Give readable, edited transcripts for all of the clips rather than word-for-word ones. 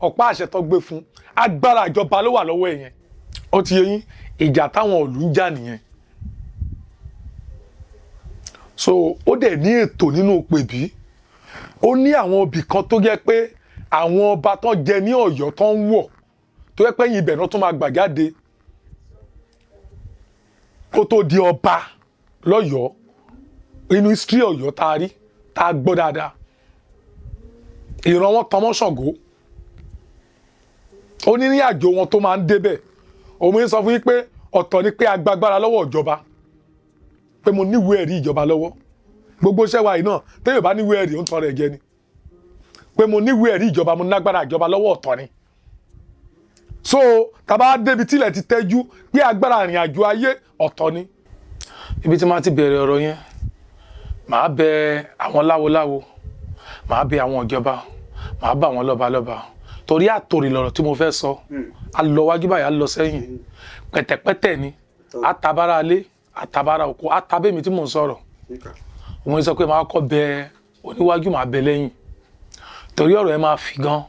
ọ̀pá àṣẹ tó gbé fún agbára ìjọba ló wà lọ́wọ́ ẹ̀ yẹn ó ti yé yín ìjà táwọn ìlú ń jà nìyẹn so ó dẹ̀ ní ètò nínú pèbí ó ní àwọn ibì kan tó jẹ́ pé àwọn ọba tán jẹ ní Ọ̀yọ́ tán ń wọ̀ tó jẹ́ pé yìí ibẹ̀ náà tún máa gbà jáde kó tó di ọba lọ́yọ̀ọ́ inú history Ọ̀yọ́ tá a rí tá a gbọ́ dáadáa ìran wọn tọmọ Ṣàngó ó ní ní àjò wọn tó máa ń débẹ̀ òun sọ fún yín pé ọ̀tọ̀ ni pé agbágbára lọ́wọ́ ìjọba pé mo níwèé ẹ̀rí ìjọba lọ́wọ́ gbogbo iṣẹ́ wa yìí náà téèyàn bá níwèé ẹ̀rí ó ń tọrọ ẹ̀jẹ̀ ni pé mo níwèé ẹ̀rí ìjọba mo nágbára ìjọba lọ́wọ́ ọ̀tọ̀ ni so tàbá débi tílẹ̀ ti tẹ́jú pé agbára ìrìn àjò ayé ọ̀tọ̀ ni ibi tí máa ti bẹ̀rẹ̀ ọ̀rọ̀ yẹn màá bẹ àwọn láwoláwo màá bẹ àwọn ìjọba màá bá àwọn lọ́balọ́ba torí àtòrí lọ̀rọ̀ tí mo fẹ́ sọ a lọ wájú báyìí a lọ sẹ́yìn pẹ̀tẹ̀pẹ̀tẹ̀ ni àtàbára alé àtàbára oko àtàbẹ́mi tí mò ń sọ̀rọ̀ òun sọ pé màá kọ́ bẹ oníwájú màá bẹ lẹ́yìn torí ọ̀rọ̀ ẹ máa fi gan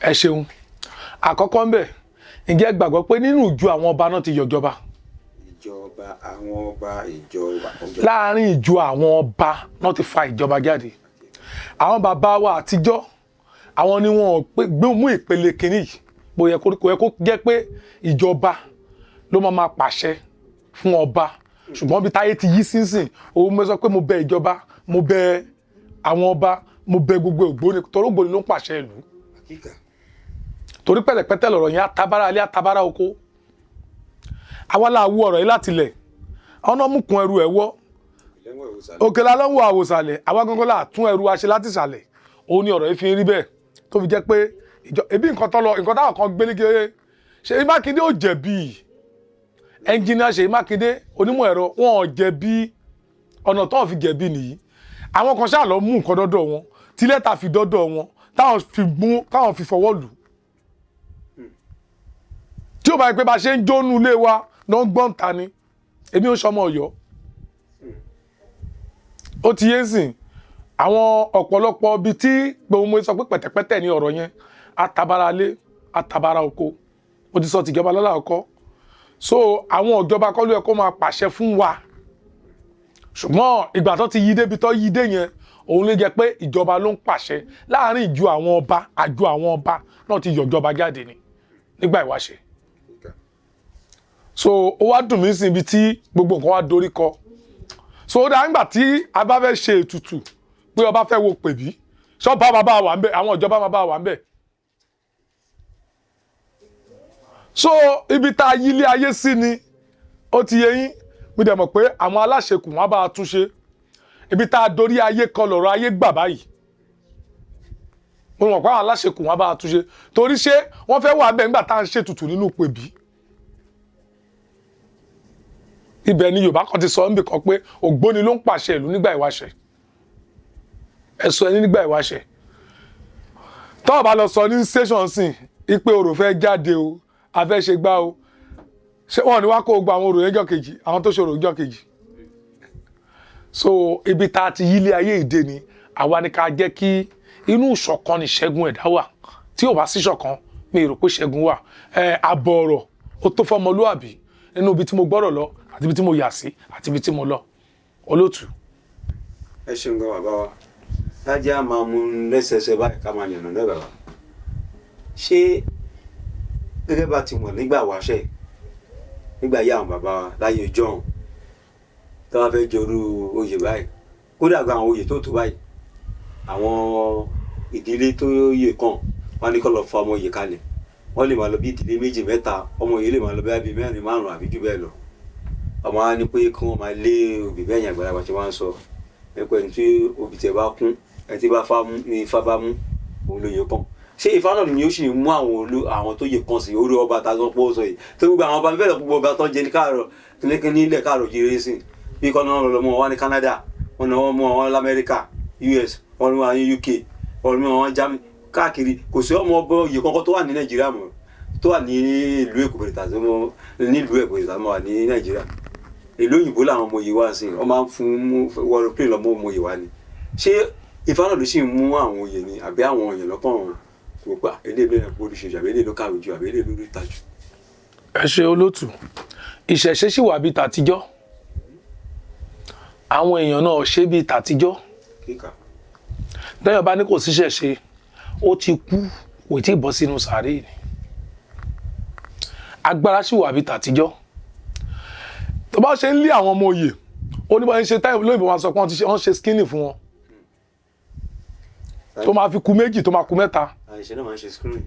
ẹ ṣeun àkọ́kọ́ ń bẹ̀ ǹjẹ́ gbàgbọ́ pé nínú ìjọ àwọn ọba náà ti yọjọba ìjọba àwọn ọba ìjọba láàárín ìjọ àwọn ọba náà ti fa ìjọba jáde àwọn bàbá wa àtijọ́ àwọn ni wọn gbé mú ìpele kìíní yìí bóyá kó jẹ́ pé ìjọba ló máa pàṣẹ fún ọba ṣùgbọ́n bí táyé ti yí sínsìn òun mo sọ pé mo bẹ ìjọba mo bẹ àwọn ọba mo bẹ gbogbo ògbóni torí ògbóni ló ń pàṣẹ ìlú torí pẹ̀lẹ́pẹ̀tẹ̀ lọ̀rọ̀ yẹn atabára alẹ́ atabára oko àwa la wú ọ̀rọ̀ yìí láti lẹ̀ àwọn náà mú kun ẹrù ẹ̀ wọ́ òkèlè alọ́wọ́ àwòsàlẹ̀ àwa gangan là tún ẹrù wa ṣe láti sàlẹ̀ òun ni ọ̀rọ̀ yìí fi ń rí bẹ́ẹ̀ tó fi jẹ́ pé ebi nǹkan táwọn kan gbé léke Ṣèyí Mákindé ò jẹ̀bi ẹnjìnìá Ṣèyí Mákindé onímọ̀ ẹ̀rọ wọn ò jẹ̀bi ọ̀nà tó fi jẹ̀bi nìyí àwọn kan ṣáà lọ mú nǹkan dọ́dọ̀ wọn tí lẹ́tà fi dọ́dọ̀ wọn táwọn fi fọwọ́ lù tí ó bá yẹ pé bá ṣe ń jónú ilé wa náà ń gbọ́n ta ni èmi ò sọmọ Ọ̀yọ́ ó ti yé sìn àwọn ọ̀pọ̀lọpọ̀ ibi tí gbogbo mo sọ pé pẹ̀tẹ̀pẹ̀tẹ̀ ní ọ̀rọ̀ yẹn atabára alé atabára oko mo ti sọ tìjọba lọ́la ọkọ so àwọn ìjọba kọ́ ló yẹ kó máa pàṣẹ fún wa ṣùgbọ́n ìgbà tó ti yí débi tó yí dé yẹn òun ló jẹ́ pé ìjọba ló ń pàṣẹ láàárín ìjọ àwọn ọba àjọ àwọn ọba náà ti yọjọba jáde ni nígbà ìwáṣẹ̀ so ó wá dùn mí sí ibi tí gbogbo nǹkan wá dorí kọ so ó dá nígbà tí a bá fẹ́ ṣe ètùtù pé ọba fẹ́ wo pèbí ṣọ́ọ̀bá máa bá wà ń bẹ̀ àwọn ìjọba máa bá wà ń bẹ̀ so ibi tá a yí ilé ayé sí ni ó ti yé yín mi dẹ̀ mọ̀ pé àwọn aláṣekù wọn bá a tún ṣe ibi tá a dorí ayé kọ lọ̀rọ̀ ayé gbà báyìí mo mọ̀ pé àwọn aláṣekù wọn bá a tún ṣe torí ṣé wọ́n fẹ́ wà bẹ́ẹ̀ nígbà tá à ń ṣètùtù nínú pèbí ibẹ̀ ni Yorùbá kan ti sọ níbi kan pé ògbóni ló ń pàṣẹ ìlú nígbà ìwáṣẹ̀ ẹ̀sọ́ ẹni nígbà ìwáṣẹ̀ tọ́wọ́ bá lọ sọ ní station sìn ipe orò fẹ́ jáde o a fẹ́ ṣe gbá o ṣé wọ́n ní wá kó gba àwọn orò yẹn jọ́ kejì àwọn tó ṣòro jọ́ kejì so ibi tá a ti yílé ayé ìdè ni àwa ni ká jẹ́ kí inú ìṣọ̀kan ni ṣẹ́gun ẹ̀dá wà tí ò bá sí ṣọ̀kan mi rò pé ṣẹ́gun wà àbọ̀ ọ̀rọ̀ ó tó fọmọlúàbí nínú ibi tí mo gbọ́rọ̀ lọ àti ibi tí mo yà sí àti ibi tí mo lọ olóòtú. ẹ ṣeun gan bàbá wa lájẹ́ máa mú lẹ́sẹẹsẹ báyìí ká máa yànnà náà bàbá ṣé gẹ́gẹ́ bá ti mọ̀ nígbà wáṣẹ̀ nígbà yá àwọn bàbá wa láyé ìjọ́un tó wá fẹ́ jọrú oyè báyìí kódà gan àwọn oyè tó tó báyìí àwọn ìdílé tó yè kàn wọ́n ní kó lọ fa ọmọ oyè kalẹ̀ wọ́n lè máa lọ bí ìdílé méjì mẹ́ta ọmọ oyè lè máa lọ bí mẹ́rin márùn-ún àbí jù bẹ́ẹ̀ lọ ọmọ wa ní pé kí wọ́n máa lé òbí bẹ́ẹ̀ yàn àgbàlagbà tí wọ́n ń sọ ẹ̀pẹ́ ẹni tí òbí tẹ̀ bá kún ẹni tí bá fá mú ní ifá bá mú òun ló yẹ kàn ṣé ifá náà ni ó sì mú àwọn tó yẹ kàn sí orí ọba tá a sọ pé ó sọ yìí tó gbogbo àwọn ọba bẹ́ẹ̀ gbogbo ọba tó jẹ ní káàrọ̀ nílẹ̀ káàrọ̀ jíire sí bí kọ́ náà lọ́mọ wọn ní Canada wọn náà wọ́n mú wọn lamẹ́ríkà US wọn ní wọn ní UK wọn ní wọn Germany káàkiri kò sí ọmọ ọba oyè kankan tó wà ní Nàìjíríà mọ́ tó wà ní ìlú Èkó bẹ̀rẹ̀ tàbí nílùú Èkó bẹ̀rẹ̀ tàbí wà ní Nàìjíríà ìlú òyìnbó làwọn ọmọ yìí wá sí wọn máa ń fún wọlé plane lọmọ ọmọ yìí wá ni ṣé Ifá náà ló sì ń mú àwọn oyè ni àbí àwọn èèyàn lọ́kàn kò gbà eléyìí ló yẹ kó oríṣiríṣi àbí eléyìí ló kàwé ju àbí eléyìí ló rí ta jù. ẹ ṣe olótù ìṣẹ̀ṣe sì wà bíi tàtijọ́ àwọn èèyàn náà ṣe bíi tàtijọ́ kíkà lẹ́yìn bá ní kò sí ṣẹ̀ṣe ó ti kú kò tí ì bọ́ sínú sàárè ni agbára sì wà bíi tàtijọ́ tó bá ṣe ń lé àwọn ọmọ òye ó ní bá ń ṣe táìmù lóyìnbó wọn sọ pé wọ́n ṣe skinny fún wọn tó máa fi ku méjì tó máa ku mẹ́ta àìṣe náà máa ń ṣe screen.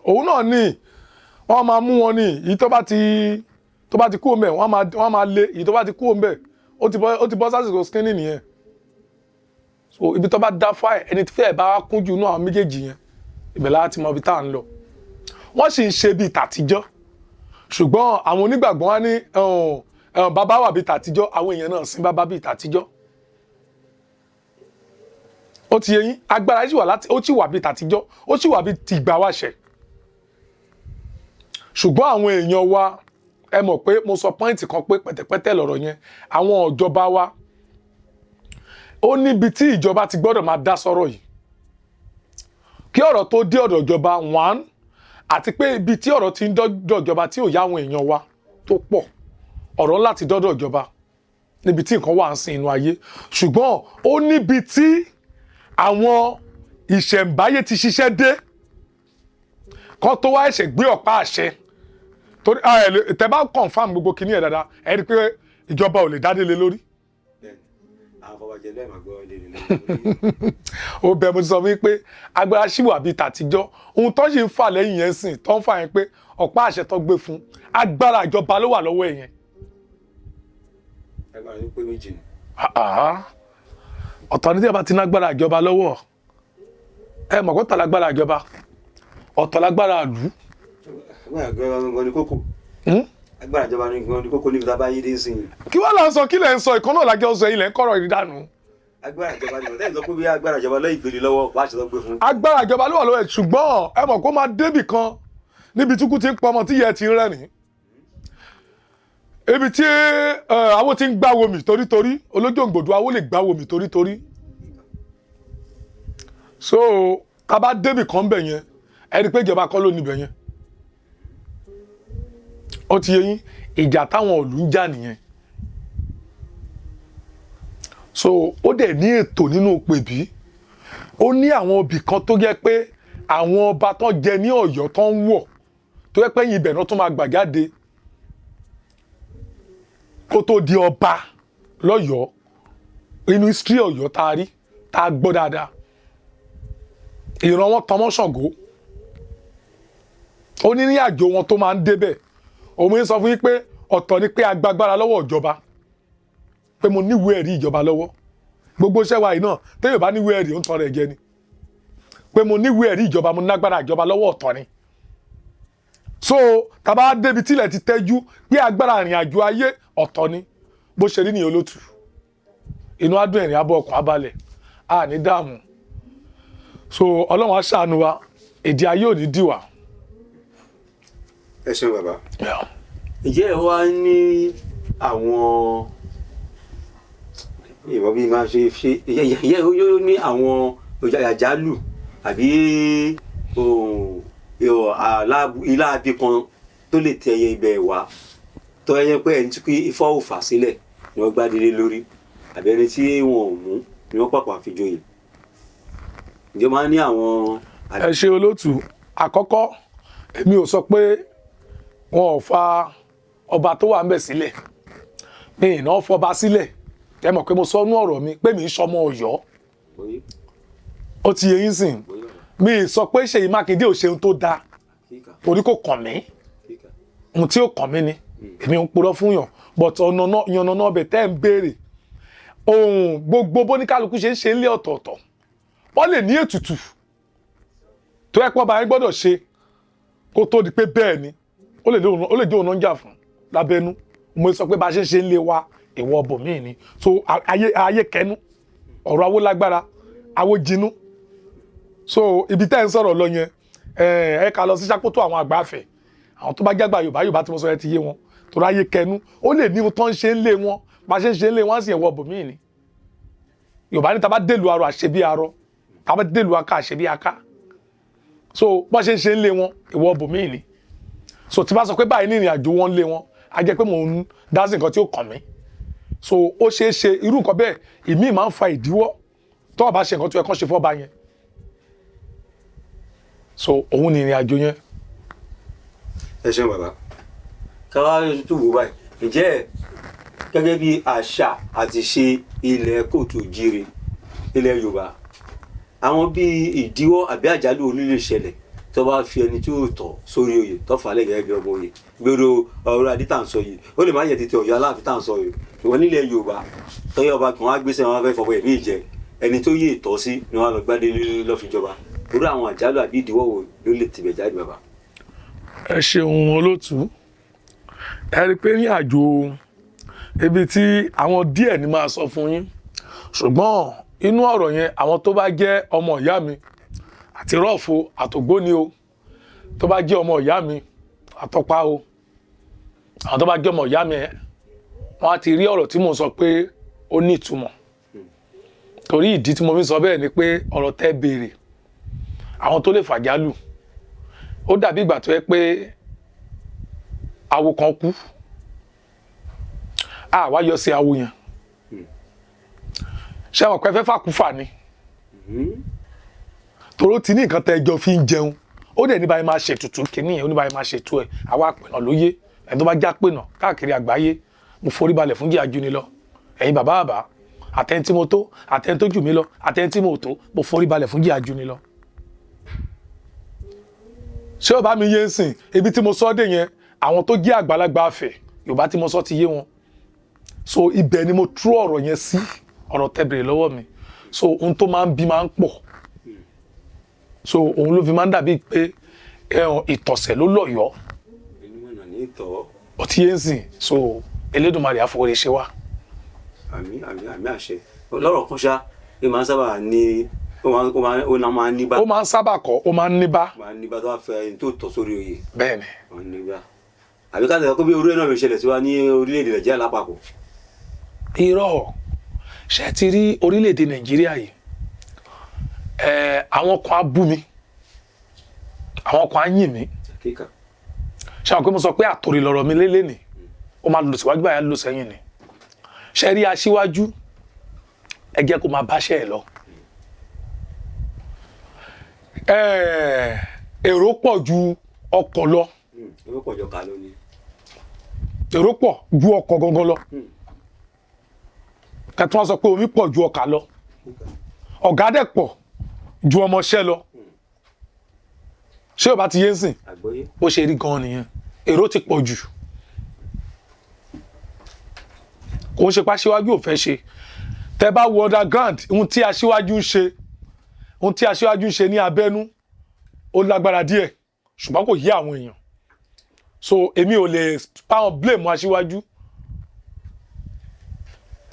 òun náà ní wọ́n máa mú wọn ní èyí tó bá ti kú òun bẹ̀ wọ́n máa lé èyí tó bá ti kú òun bẹ̀ ó ti bọ́ sásìkò skinny nìyẹn so ibi tó bá dá fáì ẹni tí fẹ́ẹ̀ bá kún jù náà méjèèjì yẹn ibẹ̀ láti mọ ibi tá à ń lọ wọ́n sì ń ṣe bíi tàtijọ́ ṣùgbọ́n àwọn onígbàgbọ́ wá ní bàbá wà bíi tàtijọ́ àwọn èèyàn náà sin bàbá bíi tàtijọ́ ó ti yé yín agbára sì wà láti ó sì wà bíi tàtijọ́ ó sì wà bíi tìgbà wáṣẹ ṣùgbọ́n àwọn èèyàn wa ẹ mọ̀ pé mo sọ pọ́ìntì kan pé pẹ̀tẹ̀pẹ́tẹ̀ lọ̀rọ̀ yẹn àwọn ìjọba wa ó níbi tí ìjọba ti gbọ́dọ̀ máa dá sọ́rọ̀ yìí kí ọ̀rọ̀ tó dé ọ̀dọ̀ ìjọba one àti pé ibi tí ọ̀rọ̀ ti ń dọ́dọ̀ ìjọba tí ò yá àwọn èèyàn wa tó pọ̀ ọ̀rọ̀ láti dọ́dọ̀ ìjọba níbi tí nǹkan wà ń sin inú ayé ṣùgbọ́n ó níbi tí àwọn ìṣẹ̀ǹbáyé ti ṣiṣẹ́ dé kó tó wá ẹ̀ṣẹ̀ gbé ọ̀pá àṣẹ torí tẹ́ bá confam gbogbo kìíní ẹ̀ dáadáa ẹ rí i pé ìjọba ò lè dádé lé lórí. àwọn afọwọ́jẹ lẹ́ẹ̀mọ̀ gbọ́ ilé rẹ̀ lórí. ó bẹ mo ti sọ fún yín pé agbára ṣì wà bíi tàtijọ́ ohun tó ṣì ń fà lẹ́yìn yẹn sìn tó ń fà yẹn pé ọ̀pá àṣẹ tó gbé fún agbára ìjọba ló wà lọ́wọ́ ẹ̀ yẹn. agbára ló pé méjì ni. ọ̀tọ̀ ní tí a bá ti nágbára ìjọba lọ́wọ́ ẹ mọ̀ kó tà lágbára ìjọba ọ̀tọ̀ lágbára ìlú. agbára gan ni kókó. agbára ìjọba gan ni kókó níbi tá a bá yé dé sí i. kí wọ́n lọ sọ kí lẹ̀ ń sọ ìkan náà lájọ́ sọ ilẹ̀ ń kọ́rọ̀ ìdánù. agbára ìjọba ni ọ̀tẹ́ ìsọkú bí agbára ìjọba lọ́yìn ìgbèrè lọ́wọ́ wàá ṣe tó gbé fún. agbára ìjọba ló wà lọ́wọ́ ẹ̀ ṣùgbọ́n ẹ mọ̀ kó máa débì kan níbi tí kú ti ń pọmọ tí yẹ ti ń rẹ́rìn ibi tí awo ti ń gbáwo mi torítorí olójó-ògbòdú awo lè gbáwo mi torítorí so ká bá débì kan bẹ̀ yẹn ẹni pé ìjọba kọ́ ló níbẹ̀ yẹn ó ti yé yín ìjà táwọn ìlú ń jà nìyẹn so ó dẹ̀ ní ètò nínú pèbí ó ní àwọn ibì kan tó jẹ́ pé àwọn ọba tó jẹ ní Ọ̀yọ́ tó ń wọ̀ tó jẹ́ pé yín ibẹ̀ náà tó máa gbà jáde kó tó di ọba lọ́yọ̀ọ́ inú history Ọ̀yọ́ tá a rí tá a gbọ́ dáadáa ìran wọn tọmọ Ṣàngó ó ní àjò wọn tó máa ń débẹ̀ òun ń sọ fún yín pé ọ̀tọ̀ ni pé agbágbára lọ́wọ́ ìjọba pé mo níwèé ẹ̀rí ìjọba lọ́wọ́ gbogbo iṣẹ́ wa yìí náà téèyàn bá níwèé ẹ̀rí ó ń tọrọ ẹ̀jẹ̀ ni pé mo níwèé ẹ̀rí ìjọba mo nágbára ìjọba lọ́wọ́ ọ̀tọ̀ ni so tàbá débi tílẹ̀ ti tẹ́jú pé agbára ìrìn àjò ayé ọ̀tọ̀ ni bó ṣe rí ní olótù inú adùn ẹ̀rìn abọ́ ọkàn abalẹ̀ a ní dààmú so ọlọ́run á ṣàánú wa èdè ayé ò ní dìwà. ẹ ṣeun bàbá. ǹjẹ́ ẹ wá ní àwọn ìwọ bí máa ṣe ìyẹ́ yóò ní àwọn àjálù àbí ilá abí kan tó lè tẹ ẹyẹ ibẹ̀ wá tó ẹyẹ pé ẹni tí kí ifá ò fà sílẹ̀ ni wọ́n gbádìí lórí àbí ẹni tí wọn ò mú ni wọ́n pàpà fi joyè ǹjẹ́ máa ní àwọn. ẹ ṣe olótù àkọ́kọ́ èmi ò sọ pé wọn ò fa ọba tó wà ń bẹ̀ sílẹ̀ mi ì náà fọba sílẹ̀ ẹ mọ̀ pé mo sọ nú ọ̀rọ̀ mi pé mi ń sọmọ Ọ̀yọ́ ó ti yẹ yín sìn mi ì sọ pé Ṣèyí Mákindé ò ṣeun tó dáa torí kò kàn mí ohun tí ó kàn mí ni èmi ń purọ́ fún yàn but ọ̀nà náà bẹ̀ tẹ́ ń béèrè ohun gbogbo bóníkálukú ṣe ń ṣe ń lé ọ̀tọ̀ọ̀tọ̀ wọ́n lè ní ètùtù tó ẹ pọ́ bá yẹn gbọ́dọ̀ ṣe kó tó di pé bẹ́ẹ̀ ni ó lè dé òun náà ń jà fún lábẹ́nú mo sọ pé bá a ṣe ń lé wa ìwọ ọbọ̀mí ni so ayé kẹnu ọ̀rọ̀ awó lágbára awó jinú so ibi tẹ́ ń sọ̀rọ̀ lọ yẹn ẹ ká lọ sí Ṣàkótó àwọn àgbàfẹ́ àwọn tó bá jágbà Yorùbá tí mo sọ ẹ ti yé wọn torí ayé kẹnu ó lè ní ohun tó ń ṣe ń lé wọn bá a ṣe ń ṣe ń lé wọn sì ẹ̀wọ̀ ọbọ̀mí ni Yorùbá ní tá bá dèlù arọ àṣebí arọ tá bá dèlù aká àṣebí aká so bọ́n ṣe ń ṣe ń lé wọn ìwọ bòmíì ni so tí bá sọ pé báyìí ní ìrìn àjò wọn ń lé wọn á jẹ́ pé mò ń dá sí nǹkan tí ó kàn mí so ó ṣeé ṣe irú nǹkan bẹ́ẹ̀ ìmíì máa ń fa ìdíwọ́ tó bá ṣe nǹkan tó yẹ kán ṣe fọ́ba yẹn so òun ni ìrìn àjò yẹn. ẹ ṣeun bàbá káwá tún wò báyìí ǹjẹ́ gẹ́gẹ́ bí àṣà àti ṣe ilẹ̀ kóòtù òjíire ilẹ̀ Yorùbá àwọn bíi ìdíwọ́ àbí àjálù onílé ṣẹlẹ̀ tó bá fi ẹni tí ó tọ́ sórí oyè tó fà á lẹ́gẹ̀ẹ́ bí ọmọ oyè gbèrò ọ̀rọ̀ adé tá à ń sọ yìí ó lè má yẹ tètè Ọ̀yọ́ Aláàfin tá à ń sọ yìí ìwọ nílẹ̀ Yorùbá tọ́yọ̀ ọba kan wá gbèsè wọn fẹ́ fọwọ́ ẹ̀mí ìjẹ ẹni tó yé ìtọ́ sí ni wọn lọ gbádé lọ́fíjọba orí àwọn àjálù àbí ìdíwọ́ wo ló lè tìbẹ̀ jáde bàbá. ẹ ṣeun olóòtú ẹ rí i pé ní àjò ibi tí àwọn díẹ̀ ni máa sọ fún yín ṣùgbọ́n inú ọ̀rọ̀ yẹn àwọn tó bá jẹ́ ọmọ ìyá mi àti rọ́ọ̀fù àtògbóni o tó bá jẹ́ ọmọ ìyá mi àtọ́pá o àwọn tó bá jẹ́ ọmọ ìyá mi wọ́n á ti rí ọ̀rọ̀ tí mò ń sọ pé ó ní ìtumọ̀ torí ìdí tí mo fi sọ bẹ́ẹ̀ ni pé ọ̀rọ̀ tẹ́ béèrè àwọn tó lè fàjálù ó dàbí ìgbà tó yẹ pé awo kan kú wá yọ sí awo yẹn ṣé àwọn pẹ́fẹ́ fàkúfà ni toró ti ní nǹkan tẹ́ ẹjọ́ fi ń jẹun ó dẹ̀ ní báyìí máa ṣètùtù kìíní yẹn ó ní báyìí máa ṣètù ẹ̀ àwa àpènà lóye ẹni tó bá já pènà káàkiri àgbáyé mo forí balẹ̀ fún jíjà juni lọ ẹ̀yin bàbá bàbá àtẹni tí mo tó àtẹni tó jù mí lọ àtẹni tí mo tó mo forí balẹ̀ fún jíjà juni lọ. ṣé ó bá mi yé ń sìn ibi tí mo sọ dé yẹn àwọn tó jẹ́ àgbàlagbà afẹ́ Yorùbá tí mo sọ ti yé wọn so ibẹ̀ ni mo tú ọ̀rọ̀ yẹn sí ọ̀rọ̀ tẹ́ bèrè lọ́wọ́ mi so ohun tó máa ń bí máa ń pọ̀ so òun ló fi máa ń dàbí pé ìtọ̀sẹ̀ ló lọ́yọ̀ọ́ ọtí yẹn sìn so Elédùmarè àfọwọ́rẹ́ ṣe wá. àmín àṣẹ lọ́rọ̀ kan ṣá ẹ máa ń sábà ní ó máa ń níbà. ó máa ń sábà kọ́ ó máa ń níbà. máa ń níbà tó bá fẹ́ ẹni tó tọ́ sórí oyè. bẹ́ẹ̀ni. máa ń níbà àbí ká tẹ̀sán pé bí orí ẹ̀ náà lè ṣẹlẹ̀ sí wa ní orílẹ̀-èdè Nàìjíríà lápapọ̀. irọ́ ṣe ti rí orílẹ̀-èdè Nàìjíríà yìí àwọn kan á bú mi àwọn kan á yìn mí ṣe àwọn pé mo sọ pé àtòrí lọ̀rọ̀ mi lélẹ̀ ni ó máa lọ síwájú báyà lọ sẹ́yìn ni ṣe rí aṣíwájú ẹ jẹ́ kó máa báṣẹ́ ẹ̀ lọ èrò pọ̀ ju ọkọ̀ lọ èrò pọ̀ jọ ká ló ní. èrò pọ̀ ju ọkọ̀ gangan lọ kẹtù wọn sọ pé omi pọ̀ ju ọkà lọ ọ̀gá dẹ̀ pọ̀ ju ọmọọṣẹ́ lọ ṣé o bá ti yé ń sìn bó ṣe rí gan nìyẹn èrò ti pọ̀ jù kò ń ṣe pa aṣíwájú ò fẹ́ ṣe tẹ bá wo underground ohun tí aṣíwájú ń ṣe ní abẹ́nú ó lágbára díẹ̀ ṣùgbọ́n kò yé àwọn èèyàn so èmi ò lè báwọn blame aṣíwájú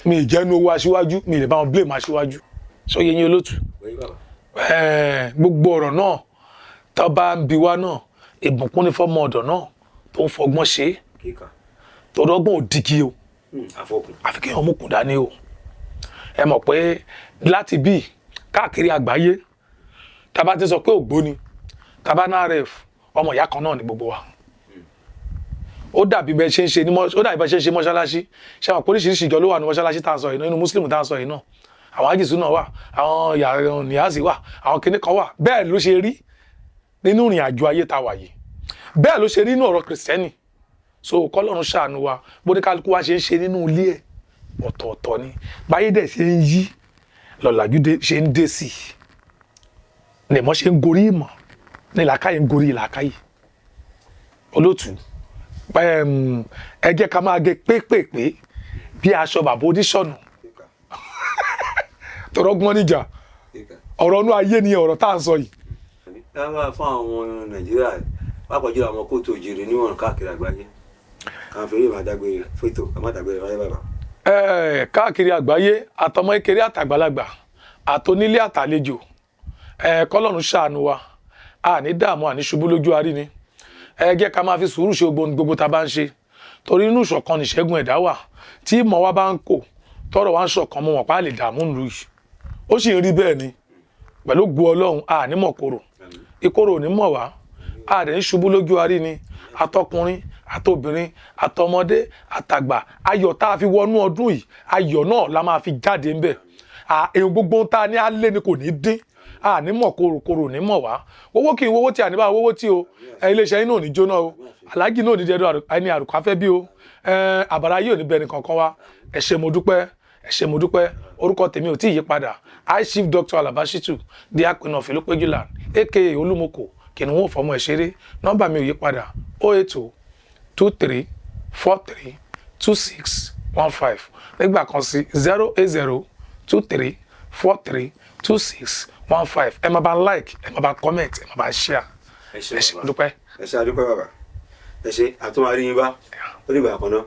mi ì jẹ́nu owó aṣíwájú mi ì lè báwọn blame aṣíwájú so yẹ yín olótù gbogbo ọ̀rọ̀ náà tó bá ń bi wá náà ìbùkún ní fọ́mọ ọ̀dọ̀ náà tó ń fọgbọ́n ṣe é tó dọ́gbọ́n òdìgí o àfi kí wọ́n mú kùn dání o ẹ mọ̀ pé láti bí káàkiri àgbáyé tá bá ti sọ pé ògbóni tá bá náà ref ọmọ ìyá kan náà ni gbogbo wa ó dàbí bẹ́ẹ̀ ṣe ń ṣe mọ́ṣáláṣí ṣe àwọn oríṣiríṣi ìjọ ló wà ní mọ́ṣáláṣí tá à ń sọ yìí náà inú mùsùlùmí tá à ń sọ yìí náà àwọn àjìsú náà wà àwọn yàrá níyàsí wà àwọn kinní kan wà bẹ́ẹ̀ ló ṣe rí nínú ìrìn àjò ayé tá a wà yìí bẹ́ẹ̀ ló ṣe rí nínú ọ̀rọ̀ kìrìsìtẹ́nì so kọ́lọ́run ṣàánú wa bó ní kálukú wa ṣe ń ṣe nínú ilé ẹ̀ ọ̀tọ̀ọ̀tọ̀ ni báyé dẹ̀ ṣe ń yí lọ́làjú ṣe ń dé sí i lèmọ́ ṣe ń gorí ìmọ̀ ní làákàyè ń gorí làákàyè olótù ẹ jẹ́ ká máa gé pépèpé bí aṣọ bàbá oníṣọ̀nà tọrọgbọ́n níjà ọ̀rọ̀ inú ayé ni ọ̀rọ̀ tá à ń sọ yìí. ká máa fún àwọn Nàìjíríà pàápàá jùlọ àwọn kóòtù òjìrì níwọ̀n káàkiri àgbáyé káwọn fèrè máa dágbére fètò ká má dágbére wáyé bàbá. káàkiri àgbáyé àtọmọ kékeré àtàgbàlagbà àtonílé àtàlejò kọ́lọ́run ṣàánú wa àní dààmú àní ṣubú lójú arí ni ẹ jẹ́ ká máa fi sùúrù ṣe gbogbo tá a bá ń ṣe torí inú ìṣọ̀kan nìṣẹ́gun ẹ̀dá wà tí ìmọ̀ wa bá ń kò tọ́rọ̀ wa ń ṣọ̀kan mọ́ wọn pa lè dààmú nù yìí ó sì ń rí bẹ́ẹ̀ ni pẹ̀lú gbọ́ Ọlọ́run ànímọ̀ kòrò ìkorò ò ní mọ̀ wá àdé ń ṣubú lójú arí ni àtọkùnrin àtobìnrin àtọmọdé àtàgbà ayọ̀ tá a fi wọnú ọdún yìí ayọ̀ náà la máa fi jáde ńbẹ̀ èèyàn gbogbo tá a ní alẹ́ ni kò ní dín ní mọ̀ korokoro ní mọ̀ wá owó kì í wówó tí àníbá wówó tí o iléeṣẹ́ yín náà ò ní jóná o aláàjì náà ò ní dẹ́dọ̀ ẹni àrùkọ afẹ́ bí o àbàrà yìí ò ní bẹni kankan wá ẹ ṣé mo dúpẹ́ orúkọ tèmi ò tí ì yí padà I Chief Dr. Alaba Shittu di apẹ̀nà Ìfẹ́lópéjùland aka Olúmọkò kìnìún òfòmọ ìṣeré nọ́mbà mi ò yí padà 08023432615 nígbà kan sí 08023432615 ẹ máa bá ń like ẹ máa bá ń comment ẹ máa bá ń share ẹ ṣé mo dúpẹ́. ẹ ṣé àdúpẹ́ bàbá ẹ ṣé àtúmọ̀ àríyìn bá ó dìgbà kan náà.